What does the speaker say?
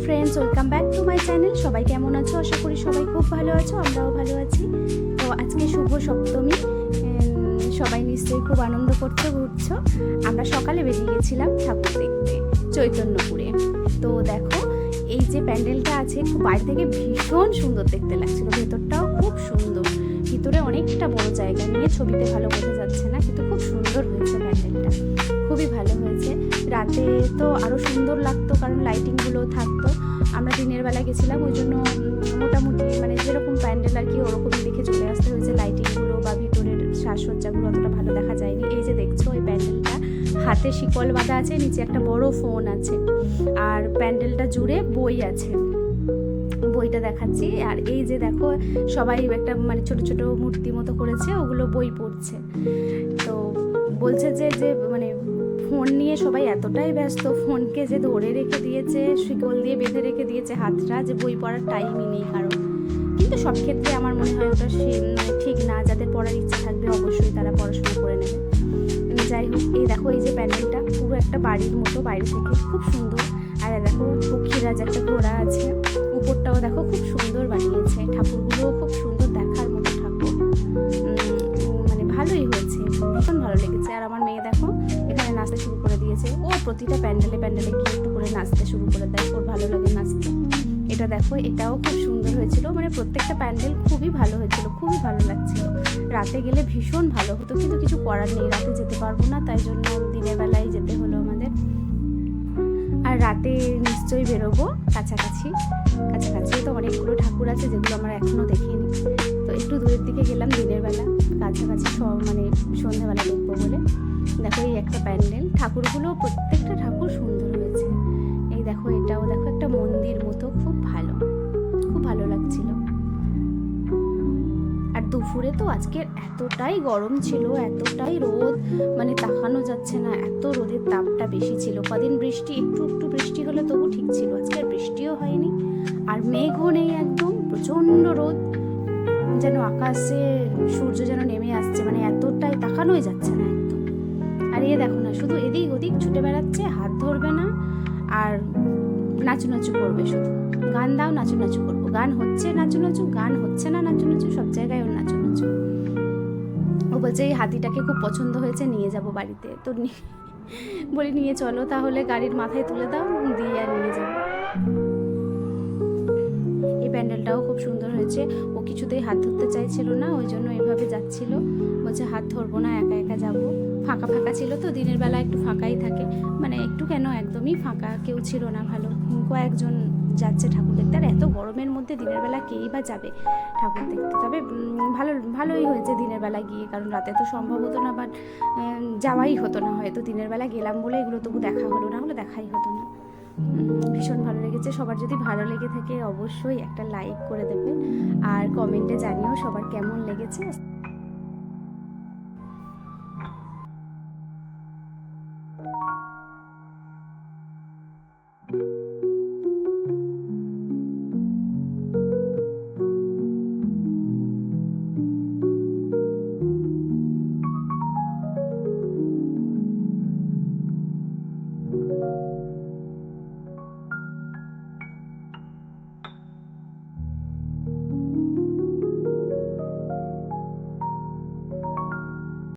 Friends, welcome back to my channel. সবাই কেমন আছো? আশা করি সবাই খুব ভালো আছো, আমরাও ভালো আছি। তো আজকে শুভ সপ্তমী, সবাই নিশ্চয়ই খুব আনন্দ করছো, ঘুরছো। আমরা সকালে বেরিয়ে গেছিলাম ঠাকুর দেখতে চৈতন্যপুরে। তো দেখো এই যে প্যান্ডেলটা আছে, খুব বাইরে থেকে ভীষণ সুন্দর দেখতে লাগছিল, ভেতরটাও খুব সুন্দর। ভিতরে অনেকটা বড় জায়গা নিয়ে, ছবিতে ভালো বোঝা যাচ্ছে না, কিন্তু খুব সুন্দর হয়েছে প্যান্ডেলটা, খুবই ভালো হয়েছে। রাতে তো আরও সুন্দর লাগতো, কারণ লাইটিংগুলো থাকতো। আমরা দিনের বেলা গেছিলাম, ওই জন্য মোটামুটি মানে যেরকম প্যান্ডেল আর কি ওরকমই দেখে চলে আসতে হয়েছে। লাইটিংগুলো বা ভিতরের সাজসজ্জাগুলো অতটা ভালো দেখা যায়নি। এই যে দেখছো ওই প্যান্ডেলটা, হাতে শিকল বাঁধা আছে, নিচে একটা বড় ফোন আছে, আর প্যান্ডেলটা জুড়ে বই আছে, বইটা দেখাচ্ছি। আর এই যে দেখো সবাই একটা মানে ছোট ছোট মূর্তি মতো করেছে, ওগুলো বই পড়ছে। তো বলছে যে যে মানে ফোন নিয়ে সবাই এতটাই ব্যস্ত, ফোনকে যে ধরে রেখে দিয়েছে, শিকল দিয়ে বেঁধে রেখে দিয়েছে হাতটা, যে বই পড়ার টাইমই নেই কারো। কিন্তু সব ক্ষেত্রে আমার মনে হয় ওটা মানে ঠিক না। যাদের পড়ার ইচ্ছা থাকবে অবশ্যই তারা পড়াশোনা করে নেবে। যাই হোক, এই দেখো এই যে প্যান্ডেলটা পুরো একটা বাড়ির মতো বাইরে থেকে, খুব সুন্দর। আর দেখো পক্ষীরাজ একটা ঘোড়া আছে, উপরটাও দেখো খুব সুন্দর বানিয়েছে। ঠাকুরগুলোও খুব সুন্দর, দেখার মতো ঠাকুর, মানে ভালোই হয়েছে, ভীষণ ভালো লেগেছে। আর আমার মেয়ে দেখো এখানে নাচতে শুরু করে দিয়েছে। ও প্রতিটা প্যান্ডেলে প্যান্ডেলে গিয়ে একটু করে নাচতে শুরু করে দেয়, ওর ভালো লাগে নাচতে। এটা দেখো, এটাও খুব সুন্দর হয়েছিল, মানে প্রত্যেকটা প্যান্ডেল খুবই ভালো হয়েছিল, খুবই ভালো লাগছিল। রাতে গেলে ভীষণ ভালো হতো, কিন্তু কিছু করার নেই, রাতে যেতে পারবো না, তাই জন্য দিনের বেলায় যেতে হলো আমাদের। আর রাতে নিশ্চয়ই বেরোবো কাছাকাছি তো অনেকগুলো ঠাকুর আছে, যেগুলো আমরা এখনও দেখিনি। তো একটু দূরের দিকে গেলাম দিনের বেলা, কাছাকাছি সব মানে সন্ধ্যাবেলা দেখবো বলে। দেখো এই একটা প্যান্ডেল, ঠাকুরগুলো প্রত্যেকটা ঠাকুর সুন্দর হয়েছে। এই দেখো এটাও দেখো একটা মন্দির মতো, খুব ভালো লাগছিল। আর দুপুরে তো আজকের এতটাই গরম ছিল, এতটাই রোদ, মানে তাকানো যাচ্ছে না, এত রোদের তাপটা বেশি ছিল। কদিন বৃষ্টি, একটু একটু বৃষ্টি হলে তবু ঠিক ছিল, আজকে আর বৃষ্টিও হয়নি। আর মেঘও নেই, একদম প্রচণ্ড রোদ, যেন আকাশে সূর্য যেন নেমে আসছে, মানে এতটাই তাকানোই যাচ্ছে না একদম। আর এ দেখো না, শুধু এদিক ওদিক ছুটে বেড়াচ্ছে, হাত ধরবে না, আর নাচু করবে, শুধু গান দাও নাচু করবো, গান হচ্ছে নাচু, গান হচ্ছে না নাচু, সব জায়গায় ওর নাচু। ও বলছে এই হাতিটাকে খুব পছন্দ হয়েছে, নিয়ে যাব বাড়িতে। তো বলি নিয়ে চলো তাহলে, গাড়ির মাথায় তুলে দাও, দিয়ে আর নিয়ে যাবো। এই প্যান্ডেলটাও খুব সুন্দর হয়েছে। ও কিছুতেই হাত ধরতে চাইছিল না, ওই জন্য এভাবে যাচ্ছিল, বলছে হাত ধরবো না, একা একা যাবো। ফাঁকা ছিল তো, দিনের বেলা একটু ফাঁকাই থাকে, মানে একটু কেন, একদমই ফাঁকা কেউ ছিল না, ভালো কয়েকজন যাচ্ছে ঠাকুর দেখতে। আর এত গরমের মধ্যে দিনের বেলা কেই বা যাবে ঠাকুর দেখতে। তবে ভালোই হয়েছে দিনের বেলা গিয়ে, কারণ রাতে তো সম্ভব হতো না, বাট যাওয়াই হতো না, হয়তো দিনের বেলা গেলাম বলে এগুলো তবু দেখা হলো, না হলে দেখাই হতো না। ভীষণ ভালো লেগেছে। সবার যদি ভালো লেগে থাকে অবশ্যই একটা লাইক করে দেবে, আর কমেন্টে জানিও সবার কেমন লেগেছে।